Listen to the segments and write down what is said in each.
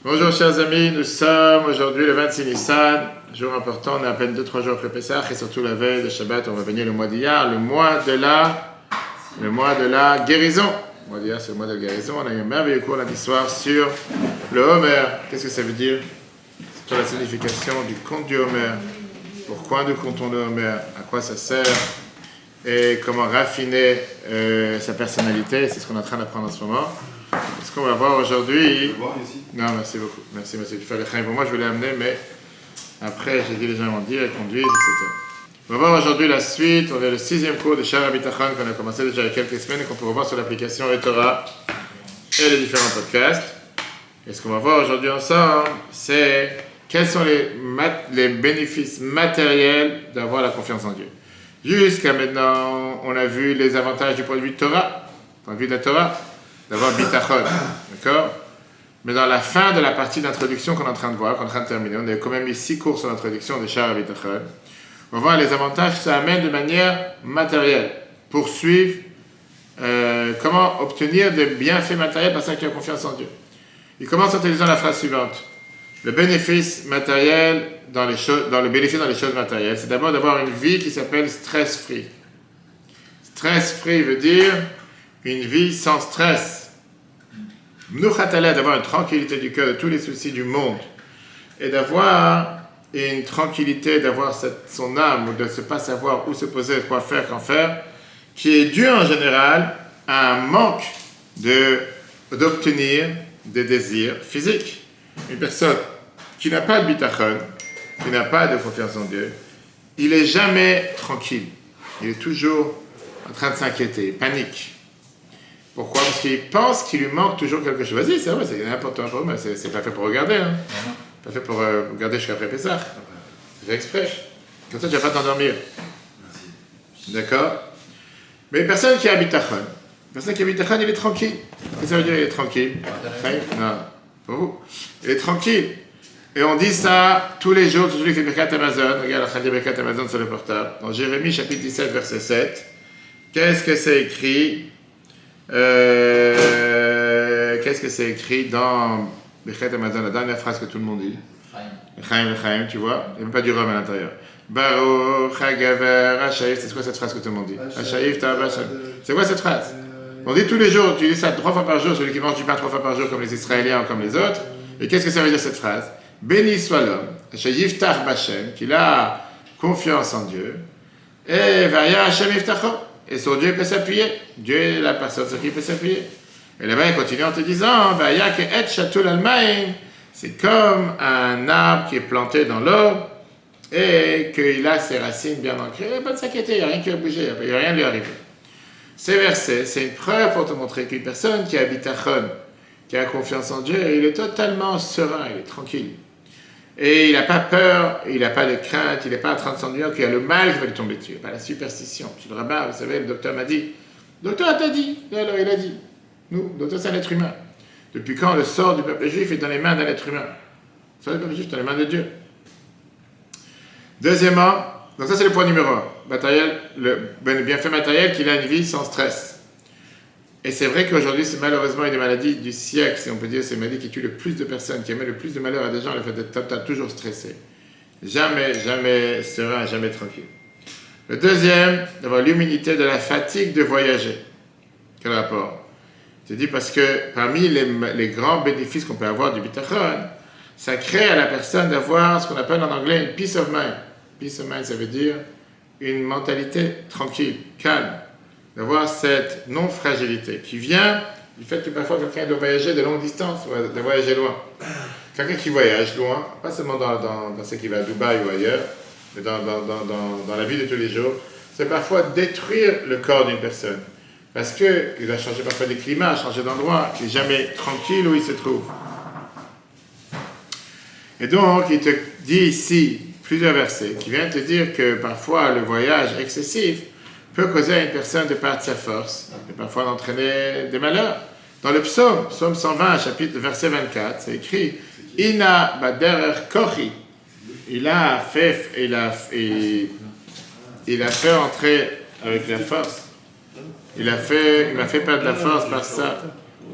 Bonjour chers amis, nous sommes aujourd'hui le 26 Nissan, jour important, on est à peine 2-3 jours après Pessah et surtout la veille de Shabbat, on va venir le mois d'hier, le mois de la guérison. Le mois d'hier c'est le mois de la guérison, on a eu un merveilleux cours lundi soir sur le Homer. Qu'est-ce que ça veut dire? C'est quoi la signification du conte du Homer? Pourquoi nous comptons le Homer? À quoi ça sert? Et comment raffiner sa personnalité, c'est ce qu'on est en train d'apprendre en ce moment. Ce qu'on va voir aujourd'hui. Non, merci beaucoup. Merci, monsieur. Tu fais le train pour moi, je voulais amener, mais après, j'ai dit les gens vont dire, ils conduisent, etc. On va voir aujourd'hui la suite. On est le 6e cours de Shara Bitachon qu'on a commencé déjà il y a quelques semaines et qu'on peut revoir sur l'application eTorah et les différents podcasts. Et ce qu'on va voir aujourd'hui ensemble, c'est quels sont les bénéfices matériels d'avoir la confiance en Dieu. Jusqu'à maintenant, on a vu les avantages du point de vue de Torah, du point de vue de la Torah, d'avoir bitachon, d'accord? Mais dans la fin de la partie d'introduction qu'on est en train de voir, qu'on est en train de terminer, on a quand même mis 6 cours sur l'introduction de Shara Bitachon. On va voir les avantages que ça amène de manière matérielle, pour suivre comment obtenir des bienfaits matériels parce que tu as confiance en Dieu. Il commence en utilisant la phrase suivante. Le bénéfice matériel dans les choses matérielles, c'est d'abord d'avoir une vie qui s'appelle stress-free. Stress-free veut dire une vie sans stress. Mnuchatala, d'avoir une tranquillité du cœur de tous les soucis du monde et d'avoir une tranquillité, d'avoir son âme ou de ne pas savoir où se poser, quoi faire, quand faire, qui est due en général à un manque d'obtenir des désirs physiques. Une personne qui n'a pas de bitachon, qui n'a pas de confiance en Dieu, il n'est jamais tranquille. Il est toujours en train de s'inquiéter, panique. Pourquoi? Parce qu'il pense qu'il lui manque toujours quelque chose. Vas-y, c'est vrai, c'est important pour eux, mais c'est pas fait pour regarder. Hein. Pas fait pour regarder jusqu'à après Pessah. C'est fait exprès. Comme ça, tu ne vas pas t'endormir. D'accord? Mais une personne qui a bitachon, il est tranquille. Qu'est-ce que ça veut dire, il est tranquille? Non, pour vous. Il est tranquille. Et on dit ça tous les jours, toujours il fait Birkat Amazon. Regarde, la Birkat Amazon sur le portable. Dans Jérémie, chapitre 17, verset 7. Qu'est-ce que c'est écrit? Qu'est-ce que c'est écrit dans Birkat Amazon, la dernière phrase que tout le monde dit? Chaim, tu vois? Il n'y a même pas du rhum à l'intérieur. Baruch, Hagaver, Hashaïf, c'est quoi cette phrase que tout le monde dit? Hashaïf, Tabasham. C'est quoi cette phrase? On dit tous les jours, tu dis ça 3 fois par jour, celui qui mange du pain 3 fois par jour comme les Israéliens ou comme les autres. Et qu'est-ce que ça veut dire cette phrase? Béni soit l'homme, Hashaïf Tar Bashem, qu'il a confiance en Dieu. Et Vaya Hashem Yiftacho. Et sur Dieu il peut s'appuyer. Dieu est la personne sur qui il peut s'appuyer. Et là-bas, il continue en te disant, Vaya ke et shatul al-maim. C'est comme un arbre qui est planté dans l'eau et qu'il a ses racines bien ancrées. Il n'y a pas de s'inquiéter, il n'y a rien qui va bouger, il n'y a rien de lui arriver. Ces versets, c'est une preuve pour te montrer qu'une personne qui a bitachon, qui a confiance en Dieu, il est totalement serein, il est tranquille. Et il n'a pas peur, il n'a pas de crainte, il n'est pas en train de s'ennuyer qu'il y a le mal qui va lui tomber dessus, pas la superstition. Monsieur le rabbin, vous savez, le docteur m'a dit, le docteur t'a dit, et alors il a dit, nous, le docteur c'est un être humain. Depuis quand le sort du peuple juif est dans les mains d'un être humain? Le sort du peuple juif est dans les mains de Dieu. Deuxièmement, donc ça c'est le point numéro 1, matériel, le bienfait matériel qu'il a une vie sans stress. Et c'est vrai qu'aujourd'hui c'est malheureusement une maladie du siècle, si on peut dire, c'est une maladie qui tue le plus de personnes, qui amène le plus de malheur à des gens, le fait d'être toujours stressé. Jamais serein, jamais tranquille. Le deuxième, d'avoir l'humilité de la fatigue de voyager. Quel rapport? Je te dis parce que parmi les grands bénéfices qu'on peut avoir du bitachon, ça crée à la personne d'avoir ce qu'on appelle en anglais une peace of mind. Peace of mind, ça veut dire une mentalité tranquille, calme. D'avoir cette non-fragilité qui vient du fait que parfois quelqu'un doit voyager de longue distance, de voyager loin. Quelqu'un qui voyage loin, pas seulement dans ce qui va à Dubaï ou ailleurs, mais dans la vie de tous les jours, c'est parfois détruire le corps d'une personne. Parce qu'il va changer parfois de climat, changer d'endroit, il n'est jamais tranquille où il se trouve. Et donc, il te dit ici plusieurs versets qui viennent te dire que parfois le voyage excessif peut causer à une personne de perdre sa force et parfois d'entraîner des malheurs. Dans le psaume 120, chapitre verset 24, c'est écrit Ina baderer kochi. Il a fait entrer avec la force. Il m'a fait perdre la force par ça.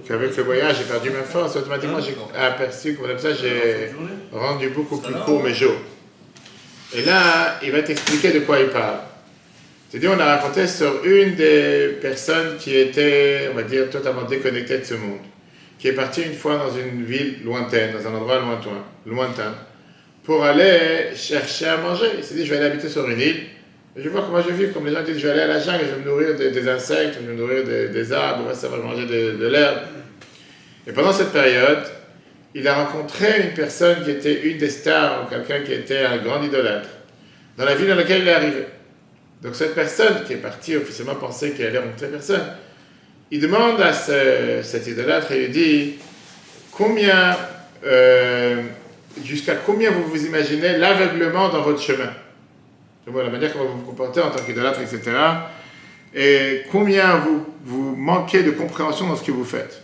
qu'avec le voyage, j'ai perdu ma force. Automatiquement, j'ai aperçu que comme ça, j'ai rendu beaucoup plus court mes jours. Et là, il va t'expliquer de quoi il parle. C'est-à-dire, on a raconté sur une des personnes qui était, on va dire, totalement déconnectée de ce monde, qui est partie une fois dans une ville lointaine, dans un endroit lointain, pour aller chercher à manger. Il s'est dit, je vais aller habiter sur une île, et je vais voir comment je vais vivre. Comme les gens disent, je vais aller à la jungle, je vais me nourrir des insectes, je vais me nourrir des arbres, ça va manger de l'herbe. Et pendant cette période, il a rencontré une personne qui était une des stars, ou quelqu'un qui était un grand idolâtre, dans la ville dans laquelle il est arrivé. Donc cette personne qui est partie officiellement penser qu'elle allait rencontrer personne, il demande à cet idolâtre et lui dit jusqu'à combien vous vous imaginez l'aveuglement dans votre chemin. La manière comment vous vous comportez en tant qu'idolâtre, etc. Et combien vous manquez de compréhension dans ce que vous faites.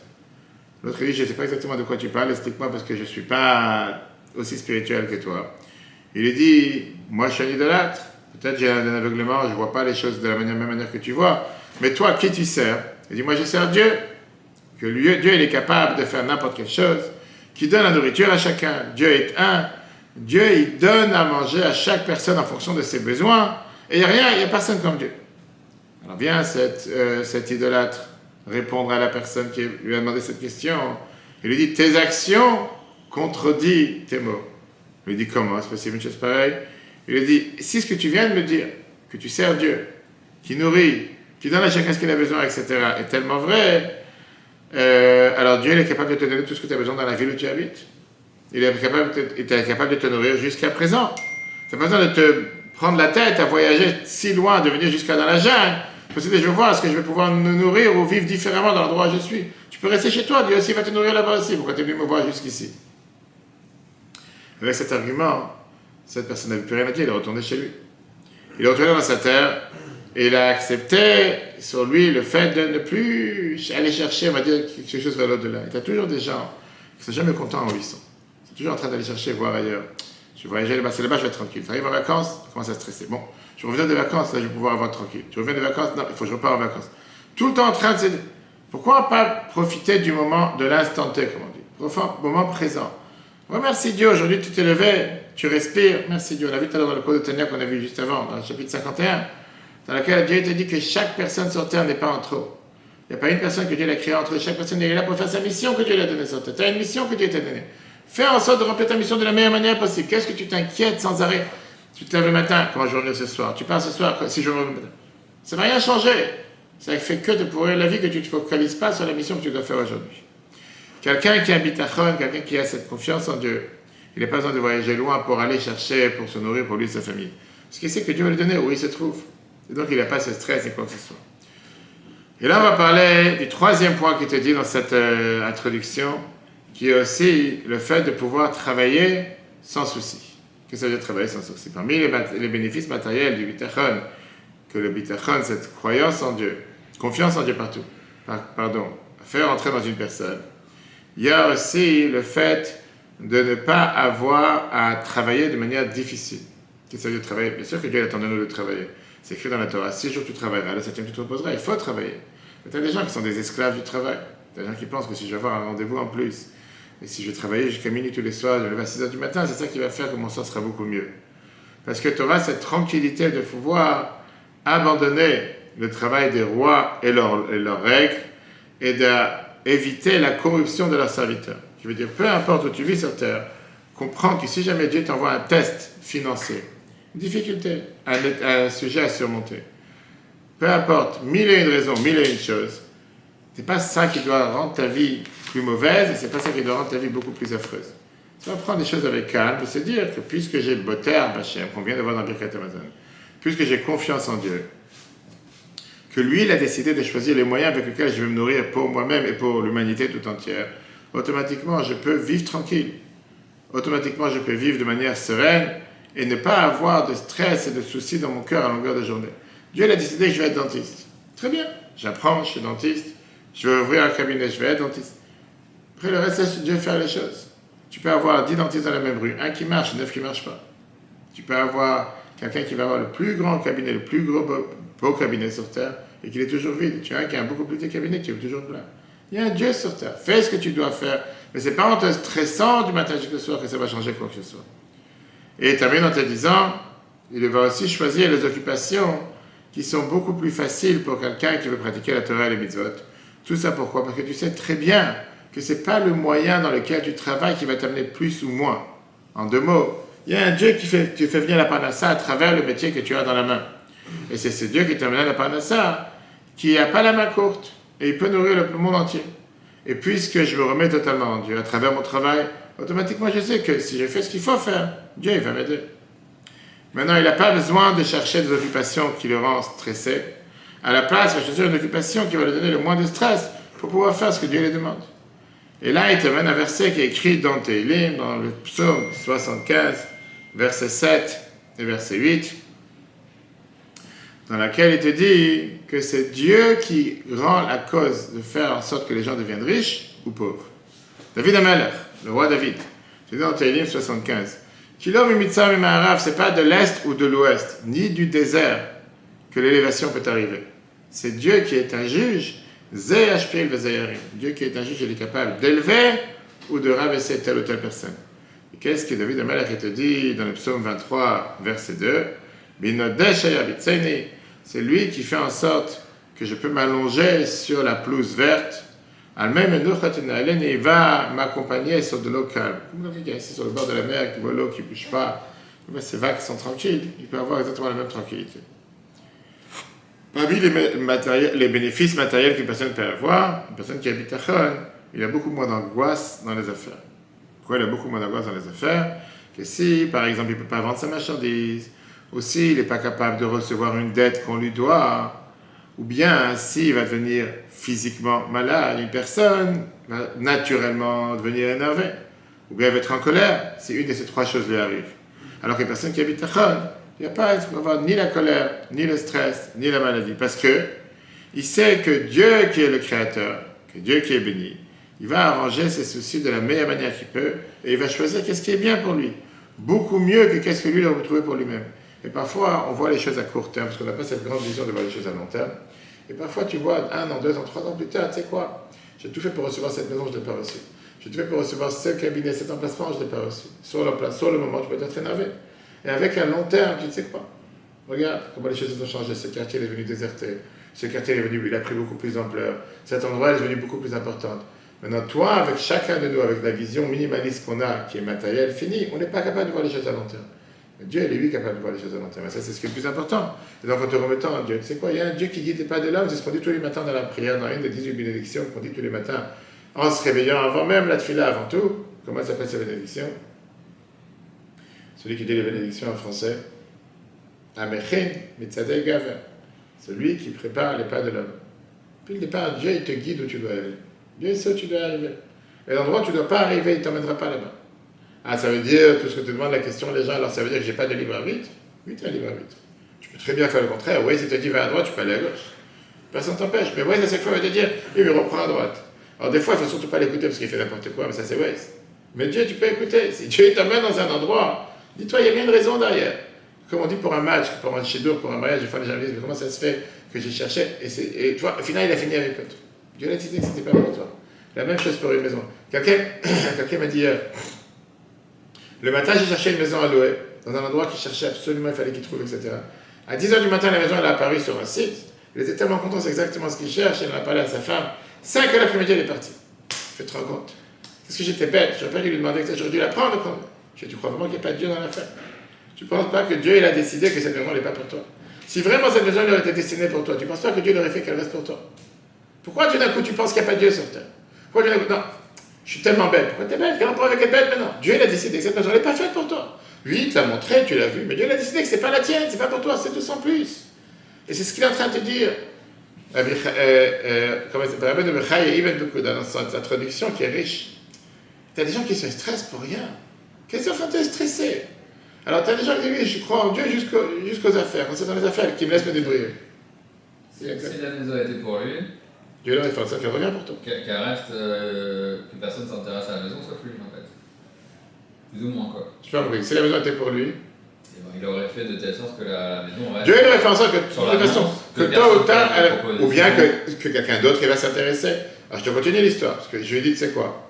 L'autre dit, je ne sais pas exactement de quoi tu parles, explique-moi parce que je ne suis pas aussi spirituel que toi. Il lui dit, moi je suis un idolâtre, peut-être j'ai un aveuglement, je ne vois pas les choses de la même manière que tu vois, mais toi, qui tu sers? Il dit, moi je sers Dieu, que Dieu il est capable de faire n'importe quelle chose, qui donne la nourriture à chacun. Dieu est un, Dieu il donne à manger à chaque personne en fonction de ses besoins, et il n'y a personne comme Dieu. Alors vient cet idolâtre répondre à la personne qui lui a demandé cette question. Il lui dit, tes actions contredisent tes mots. Il lui dit, comment c'est possible une chose pareille? Il lui dit, si ce que tu viens de me dire, que tu sers Dieu, qui nourrit, qui donne à chacun ce qu'il a besoin, etc., est tellement vrai, alors Dieu il est capable de te donner tout ce que tu as besoin dans la ville où tu habites. Il est capable de te nourrir jusqu'à présent. Tu n'as pas besoin de te prendre la tête à voyager si loin, de venir jusqu'à dans la jungle. Parce que je veux voir, est-ce que je vais pouvoir me nourrir ou vivre différemment dans l'endroit où je suis. Tu peux rester chez toi, Dieu aussi va te nourrir là-bas aussi. Pourquoi tu es venu me voir jusqu'ici? Avec cet argument, cette personne n'avait plus rien à dire, il est retourné chez lui. Il est retourné dans sa terre et il a accepté sur lui le fait de ne plus aller chercher, on va dire, quelque chose vers l'au-delà. Il y a toujours des gens qui ne sont jamais contents où ils sont. Ils sont toujours en train d'aller chercher, voir ailleurs. Je vais voyager là-bas, c'est là-bas, je vais être tranquille. Tu arrives en vacances, tu commences à stresser. Bon, je reviens des vacances, là, je vais pouvoir avoir tranquille. Tu reviens des vacances, non, il faut que je repars en vacances. Tout le temps en train de se dire, pourquoi pas profiter du moment, de l'instant T, comme on dit, du moment présent. Remercie Dieu, aujourd'hui tu t'es levé, tu respires, merci Dieu. On a vu tout à l'heure dans le cours de Tania qu'on a vu juste avant, dans le chapitre 51, dans lequel Dieu te dit que chaque personne sur terre n'est pas en trop. Il n'y a pas une personne que Dieu l'a créée entre eux, chaque personne est là pour faire sa mission que Dieu lui a donnée sur terre. Tu as une mission que Dieu t'a donnée. Fais en sorte de remplir ta mission de la meilleure manière possible. Qu'est-ce que tu t'inquiètes sans arrêt? Tu te lèves le matin, comment je vais revenir ce soir? Tu pars ce soir, si je reviens le matin. Ça ne va rien changer. Ça ne fait que de pourrir la vie que tu ne te focalises pas sur la mission que tu dois faire aujourd'hui. Quelqu'un qui a un bitachon, quelqu'un qui a cette confiance en Dieu, il n'a pas besoin de voyager loin pour aller chercher, pour se nourrir pour lui et sa famille. Parce qu'il sait que Dieu va lui donner où il se trouve. Et donc il n'a pas ce stress et quoi que ce soit. Et là on va parler du troisième point qui te dit dans cette introduction, qui est aussi le fait de pouvoir travailler sans souci. Qu'est-ce que ça veut dire travailler sans souci? Parmi les bénéfices matériels du bitachon, que le bitachon, cette croyance en Dieu, confiance en Dieu partout, faire entrer dans une personne, il y a aussi le fait de ne pas avoir à travailler de manière difficile. Qu'est-ce que ça veut dire travailler? Bien sûr que Dieu attend de nous de travailler. C'est écrit dans la Torah, 6 jours tu travailleras, le 7e tu te reposeras, il faut travailler. Mais tu as des gens qui sont des esclaves du travail. Tu as des gens qui pensent que si je vais avoir un rendez-vous en plus, et si je vais travailler jusqu'à minuit tous les soirs, je vais lever à 6h du matin, c'est ça qui va faire que mon sort sera beaucoup mieux. Parce que tu auras cette tranquillité de pouvoir abandonner le travail des rois et leurs règles et d'éviter la corruption de leurs serviteurs. Qui veut dire, peu importe où tu vis sur terre, comprends que si jamais Dieu t'envoie un test financier, une difficulté, un sujet à surmonter, peu importe, mille et une raisons, mille et une choses, c'est pas ça qui doit rendre ta vie plus mauvaise et c'est pas ça qui doit rendre ta vie beaucoup plus affreuse. Tu vas prendre des choses avec calme et se dire que puisque j'ai Boter Bachem, qu'on vient de voir dans Birkat Amazon, puisque j'ai confiance en Dieu, que lui, il a décidé de choisir les moyens avec lesquels je vais me nourrir pour moi-même et pour l'humanité tout entière, automatiquement, je peux vivre tranquille. Automatiquement, je peux vivre de manière sereine et ne pas avoir de stress et de soucis dans mon cœur à longueur de journée. Dieu il a décidé que je vais être dentiste. Très bien, j'apprends, je suis dentiste, je vais ouvrir un cabinet, je vais être dentiste. Après, le reste, c'est Dieu faire les choses. Tu peux avoir 10 dentistes dans la même rue, un qui marche, 9 qui ne marchent pas. Tu peux avoir quelqu'un qui va avoir le plus grand cabinet, le plus beau cabinet sur Terre, et qu'il est toujours vide. Tu as un qui a un beaucoup plus petit cabinet qui est toujours plein. Il y a un Dieu sur terre. Fais ce que tu dois faire. Mais ce n'est pas en te stressant du matin jusqu'au soir que ça va changer quoi que ce soit. Et il termine en te disant, il va aussi choisir les occupations qui sont beaucoup plus faciles pour quelqu'un qui veut pratiquer la Torah et les mitzvot. Tout ça pourquoi? Parce que tu sais très bien que ce n'est pas le moyen dans lequel tu travailles qui va t'amener plus ou moins. En 2 mots, il y a un Dieu qui fait venir la parnassa à travers le métier que tu as dans la main. Et c'est ce Dieu qui t'amène la parnassa qui n'a pas la main courte. Et il peut nourrir le monde entier. Et puisque je me remets totalement en Dieu à travers mon travail, automatiquement je sais que si je fais ce qu'il faut faire, Dieu il va m'aider. Maintenant, il n'a pas besoin de chercher des occupations qui le rendent stressé. À la place, il va choisir une occupation qui va lui donner le moins de stress pour pouvoir faire ce que Dieu lui demande. Et là, il te mène un verset qui est écrit dans Tehillim, dans le psaume 75, verset 7 et verset 8, dans laquelle il te dit que c'est Dieu qui rend la cause de faire en sorte que les gens deviennent riches ou pauvres. David Amalek, le roi David, c'est dans Tehillim 75. Kilom Mitzam et Maharav, c'est pas de l'est ou de l'ouest, ni du désert que l'élévation peut arriver. C'est Dieu qui est un juge, Zeh Hashpil Vezayarim. Dieu qui est un juge, il est capable d'élever ou de rabaisser telle ou telle personne. Et qu'est-ce que David Amalek te dit dans le psaume 23, verset 2? C'est lui qui fait en sorte que je peux m'allonger sur la pelouse verte. Il va m'accompagner sur de l'eau calme. Comme quelqu'un qui est assis sur le bord de la mer, qui voit l'eau qui ne bouge pas, ces vagues sont tranquilles, il peut avoir exactement la même tranquillité. Parmi les bénéfices matériels qu'une personne peut avoir, une personne qui habite à Chon, il a beaucoup moins d'angoisse dans les affaires. Pourquoi il a beaucoup moins d'angoisse dans les affaires? Que si, par exemple, il ne peut pas vendre sa marchandise, ou s'il n'est pas capable de recevoir une dette qu'on lui doit, ou bien s'il va devenir physiquement malade, une personne va naturellement devenir énervée, ou bien elle va être en colère, si une de ces 3 choses lui arrive. Alors qu'une personne qui habite à Chon, il n'y a pas à avoir ni la colère, ni le stress, ni la maladie, parce que il sait que Dieu qui est le Créateur, que Dieu qui est béni, il va arranger ses soucis de la meilleure manière qu'il peut, et il va choisir qu'est-ce qui est bien pour lui, beaucoup mieux que qu'est-ce que lui il a retrouvé pour lui-même. Et parfois, on voit les choses à court terme, parce qu'on n'a pas cette grande vision de voir les choses à long terme. Et parfois, tu vois, 1 an, 2 ans, 3 ans plus tard, tu sais quoi? J'ai tout fait pour recevoir cette maison, je ne l'ai pas reçue. J'ai tout fait pour recevoir ce cabinet, cet emplacement, je ne l'ai pas reçu. Sur le moment, tu peux être énervé. Et avec un long terme, tu ne sais quoi? Regarde comment les choses ont changé. Ce quartier est devenu déserté. Ce quartier est devenu, il a pris beaucoup plus d'ampleur. Cet endroit est devenu beaucoup plus important. Maintenant, toi, avec chacun de nous, avec la vision minimaliste qu'on a, qui est matérielle, finie, on n'est pas capable de voir les choses à long terme. Mais Dieu, il est lui capable de voir les choses à long terme. Et ça, c'est ce qui est le plus important. Et donc, en te remettant à Dieu, tu sais quoi? Il y a un Dieu qui guide les pas de l'homme. C'est ce qu'on dit tous les matins dans la prière, dans une des 18 bénédictions qu'on dit tous les matins, en se réveillant, avant même la tefila, avant tout. Comment s'appelle cette bénédiction? Celui qui dit les bénédictions en français. Amechin mitzadei gaver. Celui qui prépare les pas de l'homme. Puis le départ, Dieu, il te guide où tu dois aller. Dieu sait où tu dois arriver. Et l'endroit où tu ne dois pas arriver, il ne t'emmènera pas là-bas. Ah, ça veut dire, tout ce que tu demandes la question, les gens, alors ça veut dire que je n'ai pas de libre arbitre? Oui, tu as libre arbitre. Tu peux très bien faire le contraire. Oui, si tu te dis va à droite, tu peux aller à gauche. Personne ne t'empêche. Mais Waze, à chaque fois, il va te dire, oui, mais reprends à droite. Alors des fois, il ne faut surtout pas l'écouter parce qu'il fait n'importe quoi, mais ça, c'est Waze. Mais Dieu, tu peux écouter. Si Dieu t'emmène dans un endroit, dis-toi, il y a bien une raison derrière. Comme on dit pour un match, pour un chidour, pour un mariage, des fois, les gens me disent, mais comment ça se fait que j'ai cherché et tu vois, au final, il a fini avec l'autre. Dieu l'a décidé que ce n'était pas pour toi. La même chose pour une maison. Quelqu'un m'a dit le matin, j'ai cherché une maison à louer, dans un endroit qu'il cherchait absolument, il fallait qu'il trouve, etc. À 10h du matin, la maison elle a apparu sur un site. Il était tellement content, c'est exactement ce qu'il cherche. Il en a parlé à sa femme. 5h l'après-midi, elle est partie. Je te rends compte. Qu'est-ce que j'étais bête? J'aurais pas dû lui demander que j'aurais dû la prendre. Tu crois vraiment qu'il n'y a pas de Dieu dans l'affaire? Tu ne penses pas que Dieu il a décidé que cette maison n'est pas pour toi? Si vraiment cette maison elle aurait été destinée pour toi, tu ne penses pas que Dieu l'aurait fait qu'elle reste pour toi? Pourquoi tout d'un coup tu penses qu'il n'y a pas de Dieu sur terre? Pourquoi tout d'un coup? Non, je suis tellement bête. Pourquoi tu es bête? Quel rapport avec être bête maintenant? Dieu il a décidé que cette maison n'est pas faite pour toi. Oui, il te l'a montré, tu l'as vu, mais Dieu il a décidé que ce n'est pas la tienne, c'est pas pour toi, c'est tout sans plus. Et c'est ce qu'il est en train de te dire. Comme c'est pas de Mechaï Ibn Bukud, dans sa traduction qui est riche. Tu as des gens qui se stressent pour rien. Qu'est-ce qu'ils sont en train de te stresser? Alors, tu as des gens qui disent, je crois en Dieu jusqu'aux affaires. Quand c'est dans les affaires, qui me laissent me débrouiller. Si la maison a été pour lui, Dieu leur fait ça, qu'elle revient pour toi. Qu'elle reste, que personne ne s'intéresse à la maison, sauf lui, en fait. Plus ou moins, quoi. Je sais pas compris. Si la maison était pour lui, il aurait fait de telle sorte que la maison reste. Dieu aurait fait en sorte que, de toute façon, que tôt ou tard, ou bien que quelqu'un d'autre qui va s'intéresser. Alors je te continue l'histoire, parce que je lui ai dit, tu sais quoi,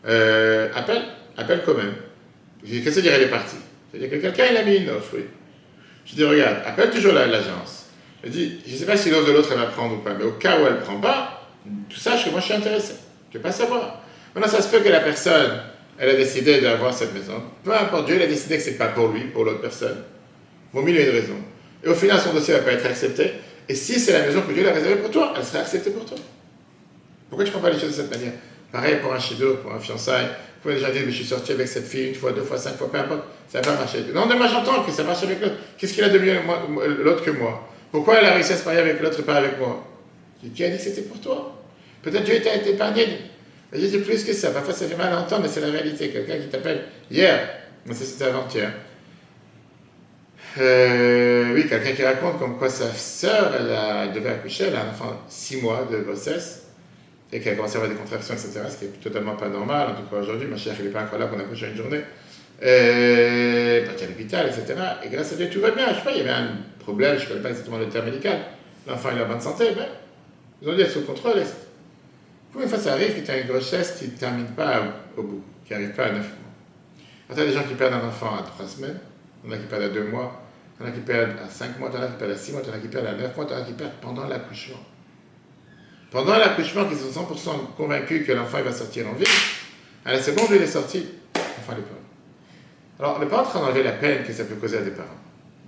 appelle quand même. Je lui ai dit, qu'est-ce que ça dirait les parties? C'est-à-dire que quelqu'un, il a mis une offre, oui. Je lui ai dit, regarde, appelle toujours l'agence. Je lui ai dit, je ne sais pas si l'offre de l'autre, elle va prendre ou pas, mais au cas où elle ne prend pas, tu saches que moi, je suis intéressé. Tu ne veux pas savoir. Maintenant, ça se peut que la personne, elle a décidé d'avoir cette maison. Peu importe, Dieu, il a décidé que ce n'est pas pour lui, pour l'autre personne. Bon, il y a une raison. Et au final, son dossier ne va pas être accepté. Et si c'est la maison que Dieu l'a réservée pour toi, elle sera acceptée pour toi. Pourquoi tu ne prends pas les choses de cette manière? Pareil pour un chido, pour un fiançailles. Vous pouvez déjà dire, mais je suis sorti avec cette fille une fois, deux fois, 5 fois, peu importe. Ça n'a pas marché. Non, moi j'entends que ça marche avec l'autre. Qu'est-ce qu'il a de mieux l'autre que moi? Pourquoi elle a réussi à se marier avec l'autre et pas avec moi? Qui a dit que c'était pour toi? Peut-être Dieu t'a épargné. Mais j'ai dit plus que ça. Parfois ça fait mal à entendre, mais c'est la réalité. Quelqu'un qui t'appelle hier, c'était avant-hier. Oui, quelqu'un qui raconte comme quoi sa sœur, elle devait accoucher, elle a un enfant 6 mois de grossesse, et qu'elle a commencé à avoir des contractions, etc., ce qui est totalement pas normal. En tout cas, aujourd'hui, ma chère, elle n'est pas encore là qu'on accouche à une journée. Partie à l'hôpital, etc. Et grâce à Dieu, tout va bien. Je sais pas, il y avait un problème, je ne connais pas exactement le terme médical. L'enfant, il est en bonne santé, mais ils ont dit, elle est sous contrôle. Combien de fois ça arrive que tu as une grossesse qui ne termine pas au bout, qui n'arrive pas à 9 mois? Quand tu as des gens qui perdent un enfant à 3 semaines, il y en a qui perdent à 2 mois, il y en a qui perdent à 5 mois, il y en a qui perdent à 6 mois, il y en a qui perdent à 9 mois, il y en a qui perdent pendant l'accouchement. Pendant l'accouchement, qu'ils sont 100% convaincus que l'enfant il va sortir en vie, à la seconde où il est sorti, l'enfant il est pas. Alors, on n'est pas en train d'enlever la peine que ça peut causer à des parents.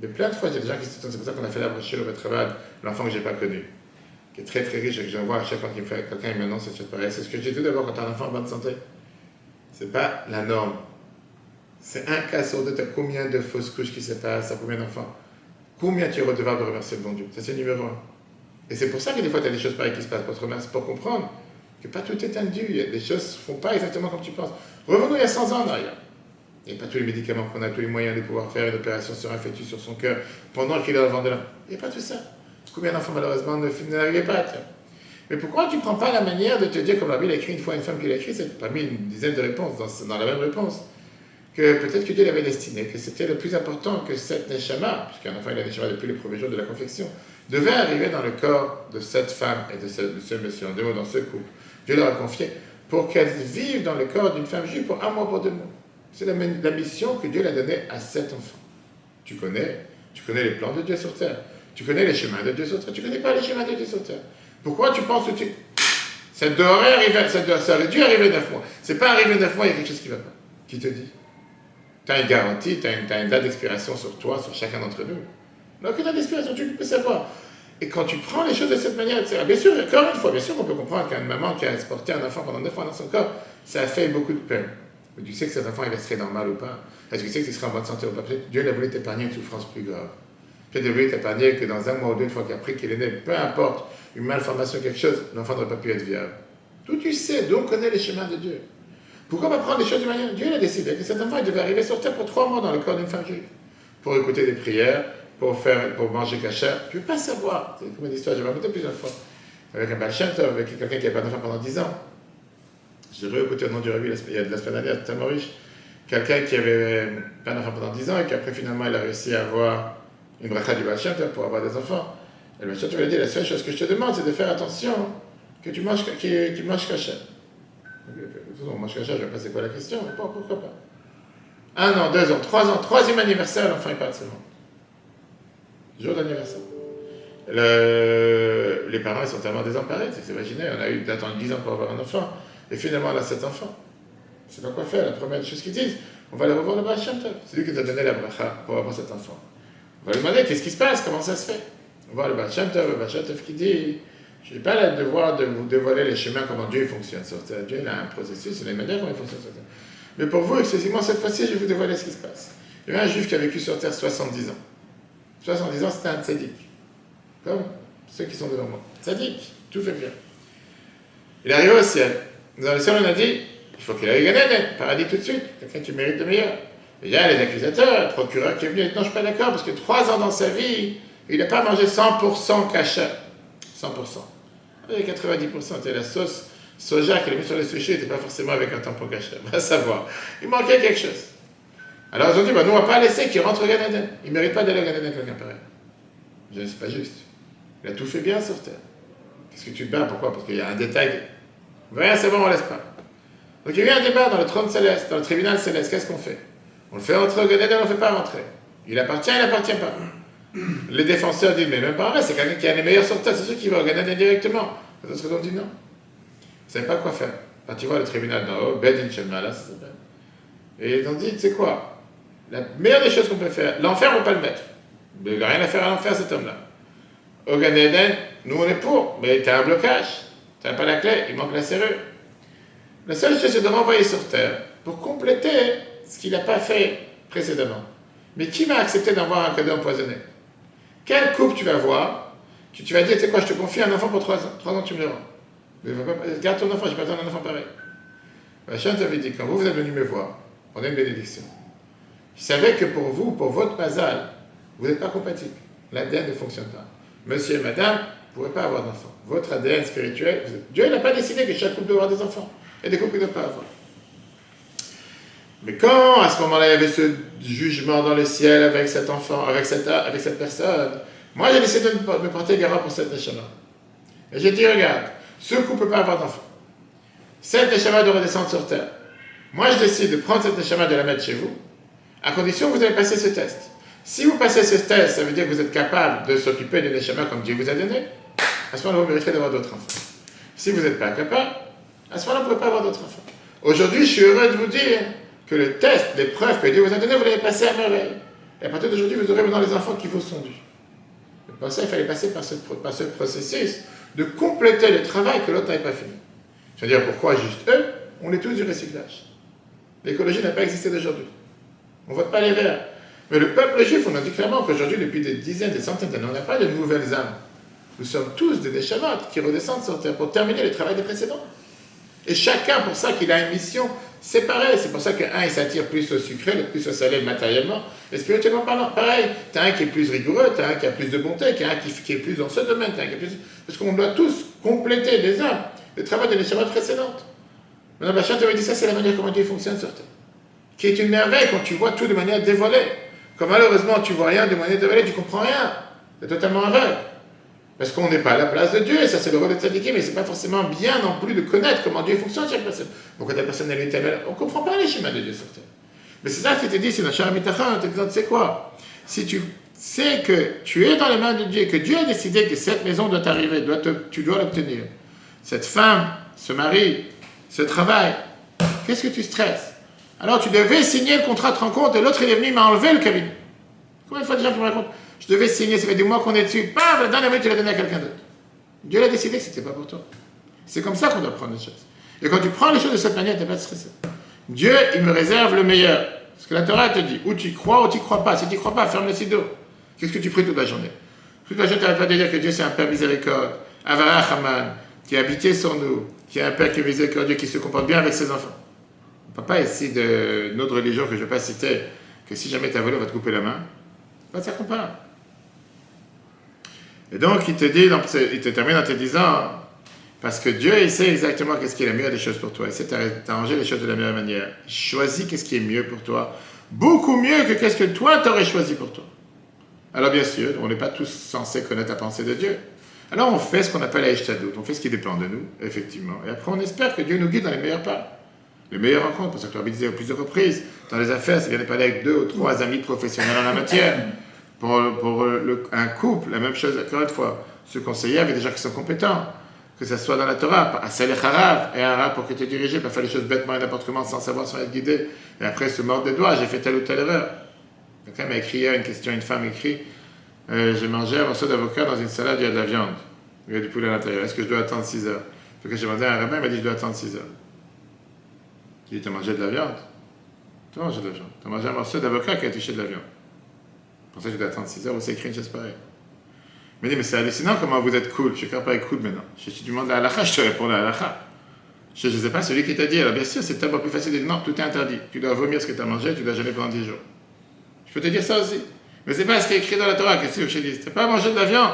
Mais plein de fois, il y a des gens qui se c'est pour ça qu'on a fait la brochure au Betravad, l'enfant que je n'ai pas connu, qui est très très riche et que j'envoie à chaque fois qu'il me fait quelqu'un il m'annonce cette chose pareille. C'est ce que j'ai dit d'abord quand tu as un enfant en bonne santé. C'est pas la norme. C'est un cas sur deux, tu as combien de fausses couches qui se passent, à combien d'enfants? Combien tu es redevable de remercier le bon Dieu? Ça, c'est numéro un. Et c'est pour ça que des fois, tu as des choses pareilles qui se passent pour te remercier, pour comprendre que pas tout est indu. Les choses ne se font pas exactement comme tu penses. Revenons il y a 100 ans en arrière. Il n'y a pas tous les médicaments qu'on a, tous les moyens de pouvoir faire une opération sur un fœtus, sur son cœur, pendant qu'il est au ventre de l'homme. Il n'y a pas tout ça. Combien d'enfants, malheureusement, n'arrivaient pas à terme? Mais pourquoi tu ne prends pas la manière de te dire, comme la Bible a écrit une fois, une femme qui l'a écrit, c'est parmi une dizaine de réponses dans la même réponse, que peut-être que Dieu l'avait destiné, que c'était le plus important que cette Neshama, puisqu'un enfant il a Neshama depuis les premiers jours de la confection, devait arriver dans le corps de cette femme et de ce monsieur, en 2 mots, dans ce couple. Dieu leur a confié pour qu'elles vivent dans le corps d'une femme juive pour 1 mois, pour 2 mois. C'est la mission que Dieu l'a donnée à cet enfant. Tu connais les plans de Dieu sur terre. Tu connais les chemins de Dieu sur terre. Tu ne connais pas les chemins de Dieu sur terre. Pourquoi tu penses que ça aurait dû arriver 9 mois. C'est pas arrivé 9 mois, il y a quelque chose qui ne va pas. Qui te dit? Tu as une garantie, tu as une date d'expiration sur toi, sur chacun d'entre nous. Donc, une date d'expiration, tu peux savoir. Et quand tu prends les choses de cette manière, bien sûr, encore une fois, bien sûr qu'on peut comprendre qu'une maman qui a exporté un enfant pendant 9 mois dans son corps, ça a fait beaucoup de peine. Mais tu sais que cet enfant, il va se faire normal ou pas? Est-ce que tu sais qu'il sera en bonne santé ou pas? Peut-être Dieu a voulu t'épargner une souffrance plus grave. Peut-être Dieu a voulu t'épargner que dans 1 mois ou 2, une fois qu'il a appris qu'il est né, peu importe, une malformation, quelque chose, l'enfant n'aurait pas pu être viable. Tout tu sais, d'où on connaît les chemins de Dieu. Pourquoi pas prendre les choses de manière? Dieu a décidé que cet enfant il devait arriver sur terre pour 3 mois dans le corps d'une femme juive. Pour écouter des prières, pour manger cachère. Tu ne peux pas savoir. C'est comme une histoire, j'ai raconté plusieurs fois. Avec un Baal Shem Tov, avec quelqu'un qui n'avait pas d'enfant pendant 10 ans. J'ai réécouté le nom du Rabbi il y a de la semaine dernière, tellement riche. Quelqu'un qui avait pas d'enfant pendant 10 ans et qu'après finalement il a réussi à avoir une bracha du Baal Shem Tov pour avoir des enfants. Et le Baal Shem Tov lui a dit, la seule chose que je te demande, c'est de faire attention que tu manges cachère. De toute façon, mange cachère, je ne sais pas c'est quoi la question, mais bon, pourquoi pas. 1 an, 2 ans, 3 ans, 3e anniversaire, l'enfant il part de ce monde. Jour d'anniversaire. Les parents ils sont tellement désemparés, c'est imaginé, on a eu d'attendre 10 ans pour avoir un enfant, et finalement on a 7 enfants. Je ne sais pas quoi faire, la première chose qu'ils disent, on va aller revoir le Baal Shem Tov. C'est lui qui t'a donné la bracha pour avoir cet enfant. On va lui demander qu'est-ce qui se passe, comment ça se fait. On va voir le Baal Shem Tov qui dit, je n'ai pas le devoir de vous dévoiler les chemins, comment Dieu fonctionne sur terre. Dieu il a un processus, il a une manière comment il fonctionne sur terre. Mais pour vous, exclusivement cette fois-ci, je vais vous dévoiler ce qui se passe. Il y avait un juif qui a vécu sur terre 70 ans. 70 ans, c'était un tzaddik. Comme ceux qui sont devant moi. Tzaddik, tout fait bien. Il est arrivé au ciel. Dans le ciel, on a dit, il faut qu'il aille au Gan Eden, paradis tout de suite, quelqu'un qui mérite de meilleur. Et il y a les accusateurs, le procureur qui est venu, et non, je ne suis pas d'accord, parce que 3 ans dans sa vie, il n'a pas mangé 100% kasher. 100%. Et 90%, c'était la sauce soja qu'il a mis sur les sushis, n'était pas forcément avec un tampon kasher. On va savoir. Il manquait quelque chose. Alors ils ont dit, nous on ne va pas laisser qu'il rentre au Gan Eden. Il ne mérite pas d'aller au Gan Eden quelqu'un pareil. Je dis, c'est pas juste. Il a tout fait bien sur terre. Qu'est-ce que tu te bats? Pourquoi? Parce qu'il y a un détail. On veut rien savoir, on ne laisse pas. Donc il y a eu un débat dans le trône céleste, dans le tribunal céleste. Qu'est-ce qu'on fait? On le fait rentrer au Gan Eden, on ne le fait pas rentrer. Il appartient pas. Les défenseurs disent, mais même pas vrai, c'est quelqu'un qui a les meilleurs sur terre, c'est sûr qu'il va au Gan Eden directement. Les autres ont dit non. Vous ne savez pas quoi faire. Quand tu vois le tribunal d'en haut, Bedin Shemala, ça s'appelle. Et ils ont dit, tu sais quoi? La meilleure des choses qu'on peut faire, l'enfer, on ne va pas le mettre. Il n'a rien à faire à l'enfer, cet homme-là. Au Gan Eden, nous on est pour, mais tu as un blocage. Tu n'as pas la clé, il manque la serrure. La seule chose, c'est de renvoyer sur terre pour compléter ce qu'il n'a pas fait précédemment. Mais qui va accepter d'avoir un cadeau empoisonné? Quelle coupe tu vas voir que tu vas dire, tu sais quoi, je te confie un enfant pour 3 ans. 3 ans, tu me le rends. Mais garde ton enfant, je n'ai pas besoin d'un enfant pareil. Hachem t'avait dit, quand vous êtes venu me voir, prenez une bénédiction. Je savais que pour vous, pour votre mazal, vous n'êtes pas compatible. L'ADN ne fonctionne pas. Monsieur et madame, vous ne pouvez pas avoir d'enfants. Votre ADN spirituel, Dieu n'a pas décidé que chaque couple doit avoir des enfants. Il y a des couples qui ne doivent pas avoir. Mais quand, à ce moment-là, il y avait ce jugement dans le ciel avec cet enfant, avec cette personne, moi j'ai décidé de me porter garant pour cette neshama. Et j'ai dit, regarde, ce couple ne peut pas avoir d'enfants. Cette neshama doit redescendre sur terre. Moi je décide de prendre cette neshama et de la mettre chez vous, à condition que vous allez passer ce test. Si vous passez ce test, ça veut dire que vous êtes capable de s'occuper de neshama comme Dieu vous a donné. À ce moment-là, vous mériterez d'avoir d'autres enfants. Si vous n'êtes pas capable, à ce moment-là, vous ne pouvez pas avoir d'autres enfants. Aujourd'hui, je suis heureux de vous dire que le test, l'épreuve que Dieu vous a donné, vous l'avez passé à merveille. Et à partir d'aujourd'hui, vous aurez maintenant les enfants qui vous sont dus. Et pour ça, il fallait passer par ce processus de compléter le travail que l'autre n'avait pas fini. Je veux dire, pourquoi juste eux? On est tous du recyclage. L'écologie n'a pas existé d'aujourd'hui. On ne vote pas les verts. Mais le peuple juif, on a dit clairement qu'aujourd'hui, depuis des dizaines, des centaines d'années, on n'a pas de nouvelles âmes. Nous sommes tous des neshamaot qui redescendent sur terre pour terminer le travail des précédents. Et chacun, pour ça qu'il a une mission séparée. C'est pour ça qu'un, il s'attire plus au sucré, l'autre plus au salé matériellement. Et spirituellement parlant, pareil. Tu as un qui est plus rigoureux, tu as un qui a plus de bonté, tu as un qui est plus dans ce domaine, tu as un qui est plus... Parce qu'on doit tous compléter des âmes, le travail des neshamaot précédentes. Maintenant, Bachar te dit ça, c'est la manière comment Dieu fonctionne sur terre. Qui est une merveille quand tu vois tout de manière dévoilée. Comme malheureusement tu vois rien de manière dévoilée, tu comprends rien. C'est totalement aveugle. Parce qu'on n'est pas à la place de Dieu, et ça c'est le rôle de tzaddikim, mais c'est pas forcément bien non plus de connaître comment Dieu fonctionne chaque personne. Pourquoi ta personne elle est telle, on ne comprend pas les schémas de Dieu sur terre. Mais c'est ça qui te dit, c'est notre cher Mitachan, on te dit, tu sais quoi? Si tu sais que tu es dans les mains de Dieu, que Dieu a décidé que cette maison doit t'arriver, tu dois l'obtenir. Cette femme, ce mari, ce travail, qu'est-ce que tu stresses? Alors tu devais signer le contrat de rencontre, et l'autre il est venu, il m'a enlevé le cabinet. Combien de fois déjà je me raconte? Je devais signer, ça fait des mois qu'on est dessus. Paf, la dernière minute, tu l'as donné à quelqu'un d'autre. Dieu l'a décidé que ce n'était pas pour toi. C'est comme ça qu'on doit prendre les choses. Et quand tu prends les choses de cette manière, tu n'es pas stressé. Dieu, il me réserve le meilleur. Ce que la Torah te dit. Ou tu crois ou tu ne crois pas. Si tu ne crois pas, ferme le sido. Qu'est-ce que tu pries toute la journée? Toute la journée, tu n'arrêtes pas de dire que Dieu, c'est un Père miséricorde. Avara Haman, qui a habité sur nous, qui est un Père qui est miséricordieux, qui se comporte bien avec ses enfants. On ne parle pas ici de notre religion que je ne vais pas citer, que si jamais tu as volé, on va te couper la main. Pas de ça qu'on parle. Et donc, il te termine en te disant, parce que Dieu, il sait exactement qu'est-ce qui est la meilleure des choses pour toi. Il sait t'arranger les choses de la meilleure manière. Il choisit qu'est-ce qui est mieux pour toi. Beaucoup mieux que qu'est-ce que toi, t'aurais choisi pour toi. Alors, bien sûr, on n'est pas tous censés connaître la pensée de Dieu. Alors, on fait ce qu'on appelle la Ishtadut. On fait ce qui dépend de nous, effectivement. Et après, on espère que Dieu nous guide dans les meilleurs pas. Les meilleures rencontres. Parce que tu as disait à plusieurs reprises, dans les affaires, c'est bien de parler avec 2 ou 3 amis professionnels en la matière. Pour un couple, la même chose, encore une fois, se conseiller avec des gens qui sont compétents, que ce soit dans la Torah, à Saleh Harav, et Harav pour que tu es dirigé, pas faire les choses bêtement et n'importe comment sans savoir, sans être guidé, et après se mordre des doigts, j'ai fait telle ou telle erreur. Quelqu'un m'a écrit hier une question, une femme écrit, j'ai mangé un morceau d'avocat dans une salade, il y a de la viande, il y a du poulet à l'intérieur, est-ce que je dois attendre 6 heures? Donc j'ai demandé à un rabbin, il m'a dit je dois attendre 6 heures. J'ai dit, tu as mangé de la viande? Tu as mangé de la viande. Tu as mangé un morceau d'avocat qui a touché de la viande. Pour ça, je dois attendre 6 heures, ou c'est écrit une chose pareille. Il m'a dit, mais c'est hallucinant comment vous êtes cool. Je suis capable d'être cool maintenant. Si tu demandes la halakha, je te réponds la halakha. Je ne sais pas, celui qui t'a dit, alors bien sûr, c'est tellement plus facile de dire non, tout est interdit. Tu dois vomir ce que tu as mangé, tu dois jeûner pendant 10 jours. Je peux te dire ça aussi. Mais c'est pas ce qui est écrit dans la Torah, qu'est-ce que je te dis? Tu n'as pas mangé de la viande.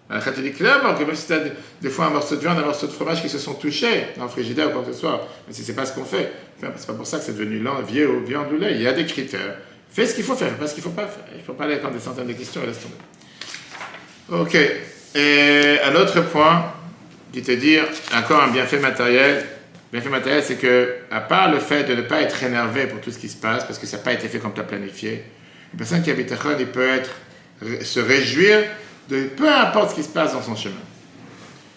La halakha te dit clairement que même si tu as des fois un morceau de viande, un morceau de fromage qui se sont touchés dans le frigidaire ou quoi que ce soit, mais si c'est pas ce qu'on fait, c'est pas pour ça que c'est devenu viande ou lait. Il y a des critères. Fais ce qu'il faut faire, pas ce qu'il ne faut pas faire. Il ne faut pas aller quand des centaines de questions et laisse tomber. Ok. Et un autre point, qui te dire encore un bienfait matériel. Bienfait matériel, c'est que, à part le fait de ne pas être énervé pour tout ce qui se passe, parce que ça n'a pas été fait comme tu as planifié, une personne qui a bitachon, il peut se réjouir de peu importe ce qui se passe dans son chemin.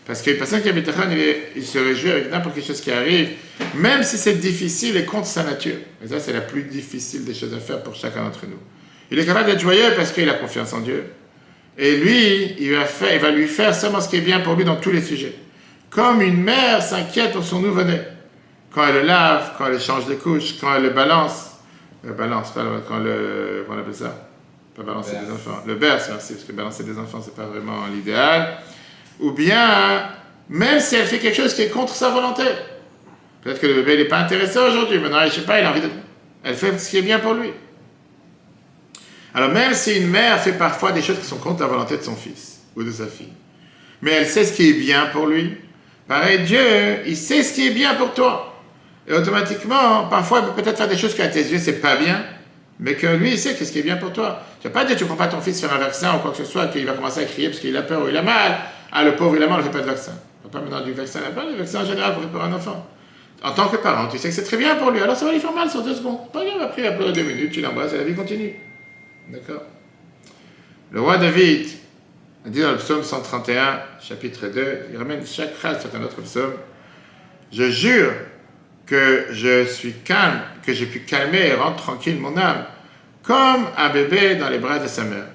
Parce qu'une personne qui a bitachon, il se réjouit avec n'importe quelle chose qui arrive, même si c'est difficile et contre sa nature. Et ça, c'est la plus difficile des choses à faire pour chacun d'entre nous. Il est capable d'être joyeux parce qu'il a confiance en Dieu. Et lui, il va lui faire seulement ce qui est bien pour lui dans tous les sujets. Comme une mère s'inquiète pour son nouveau-né. Quand elle le lave, quand elle change les couches, quand elle le balance. Comment on appelle ça? Pas balancer des enfants. Le berce, merci, parce que balancer des enfants, c'est pas vraiment l'idéal. Ou bien, même si elle fait quelque chose qui est contre sa volonté. Peut-être que le bébé n'est pas intéressé aujourd'hui, maintenant, je sais pas, il a envie de... Elle fait ce qui est bien pour lui. Alors même si une mère fait parfois des choses qui sont contre la volonté de son fils ou de sa fille, mais elle sait ce qui est bien pour lui, pareil, Dieu, il sait ce qui est bien pour toi. Et automatiquement, parfois, il peut peut-être faire des choses qu'à tes yeux, c'est pas bien, mais que lui, il sait ce qui est bien pour toi. Tu vas pas dire, tu ne prends pas ton fils faire un vaccin ou quoi que ce soit, qu'il va commencer à crier parce qu'il a peur ou il a mal. Ah, le pauvre, il a mal, on ne fait pas de vaccin. On ne va pas maintenant du vaccin là-bas, le vaccin en général, pour faire un enfant. En tant que parent, tu sais que c'est très bien pour lui, alors ça va lui faire mal sur 2 secondes. Pas grave, après, il va pleurer 2 minutes, tu l'embrasses et la vie continue. D'accord? Le roi David a dit dans le psaume 131, chapitre 2, il ramène chaque phrase sur un autre psaume. Je jure que je suis calme, que j'ai pu calmer et rendre tranquille mon âme, comme un bébé dans les bras de sa mère.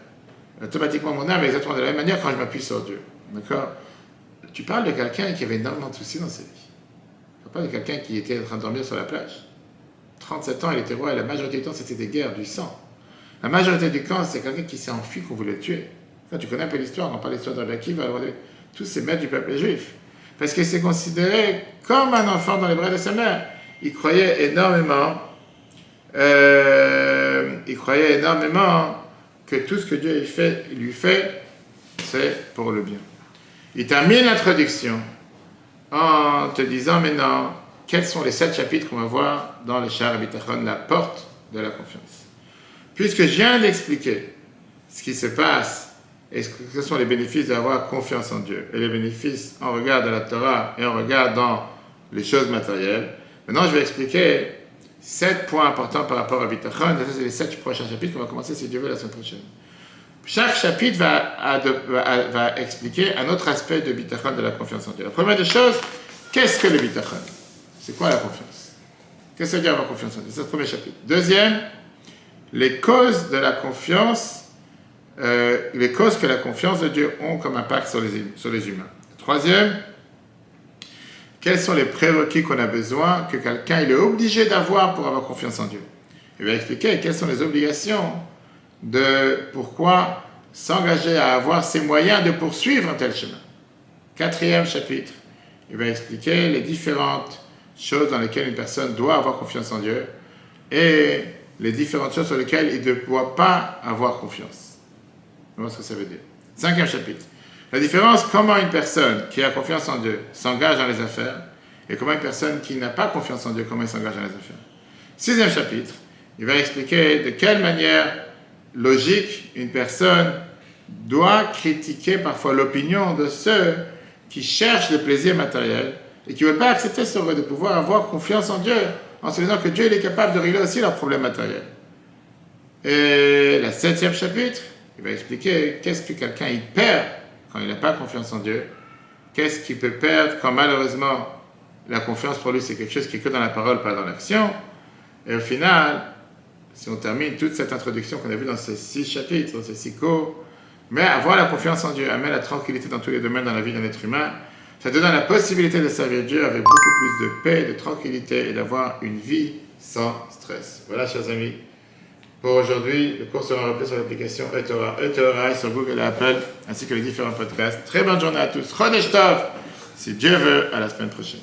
Automatiquement, mon âme est exactement de la même manière quand je m'appuie sur Dieu. D'accord? Tu parles de quelqu'un qui avait énormément de soucis dans sa vie. Tu parles de quelqu'un qui était en train de dormir sur la plage. 37 ans, il était roi et la majorité du temps, c'était des guerres, du sang. La majorité du temps, c'est quelqu'un qui s'est enfui, qu'on voulait tuer. Quand tu connais un peu l'histoire, on parle de l'histoire de Rabbi Akiva, tous ces maîtres du peuple juif. Parce qu'il s'est considéré comme un enfant dans les bras de sa mère. Il croyait énormément que tout ce que Dieu lui fait, c'est pour le bien. Il termine l'introduction en te disant maintenant quels sont les 7 chapitres qu'on va voir dans le Sha'ar HaBitachon, la porte de la confiance. Puisque je viens d'expliquer ce qui se passe et quels sont les bénéfices d'avoir confiance en Dieu, et les bénéfices en regard de la Torah et en regard dans les choses matérielles, maintenant je vais expliquer 7 points importants par rapport à Bitachon, et ça c'est les 7 prochains chapitres qu'on va commencer si Dieu veut la semaine prochaine. Chaque chapitre va expliquer un autre aspect de Bitachon, de la confiance en Dieu. La première des choses, qu'est-ce que le Bitachon? C'est quoi la confiance? Qu'est-ce que ça veut dire avoir confiance en Dieu? C'est le premier chapitre. Deuxième, les causes de la confiance, les causes que la confiance de Dieu ont comme impact sur les humains. Troisième, quels sont les prérequis qu'on a besoin, que quelqu'un il est obligé d'avoir pour avoir confiance en Dieu. Il va expliquer quelles sont les obligations de pourquoi s'engager à avoir ces moyens de poursuivre un tel chemin. Quatrième chapitre, il va expliquer les différentes choses dans lesquelles une personne doit avoir confiance en Dieu et les différentes choses sur lesquelles il ne doit pas avoir confiance. Voilà ce que ça veut dire. Cinquième chapitre. La différence, comment une personne qui a confiance en Dieu s'engage dans les affaires et comment une personne qui n'a pas confiance en Dieu, comment elle s'engage dans les affaires. Sixième chapitre. Il va expliquer de quelle manière logique une personne doit critiquer parfois l'opinion de ceux qui cherchent le plaisir matériel et qui ne veulent pas accepter ce rôle de pouvoir avoir confiance en Dieu en se disant que Dieu il est capable de régler aussi leurs problèmes matériels. Et le 7e chapitre, il va expliquer qu'est-ce que quelqu'un il perd quand il n'a pas confiance en Dieu, qu'est-ce qu'il peut perdre quand malheureusement la confiance pour lui c'est quelque chose qui est que dans la parole, pas dans l'action. Et au final, si on termine toute cette introduction qu'on a vue dans ces 6 chapitres, dans ces 6 cours, mais avoir la confiance en Dieu amène la tranquillité dans tous les domaines dans la vie d'un être humain. Ça te donne la possibilité de servir Dieu avec beaucoup plus de paix, de tranquillité et d'avoir une vie sans stress. Voilà, chers amis, pour aujourd'hui, le cours sera repris sur l'application eTorah sur Google et Apple, ainsi que les différents podcasts. Très bonne journée à tous. Chodesh Tov, si Dieu veut, à la semaine prochaine.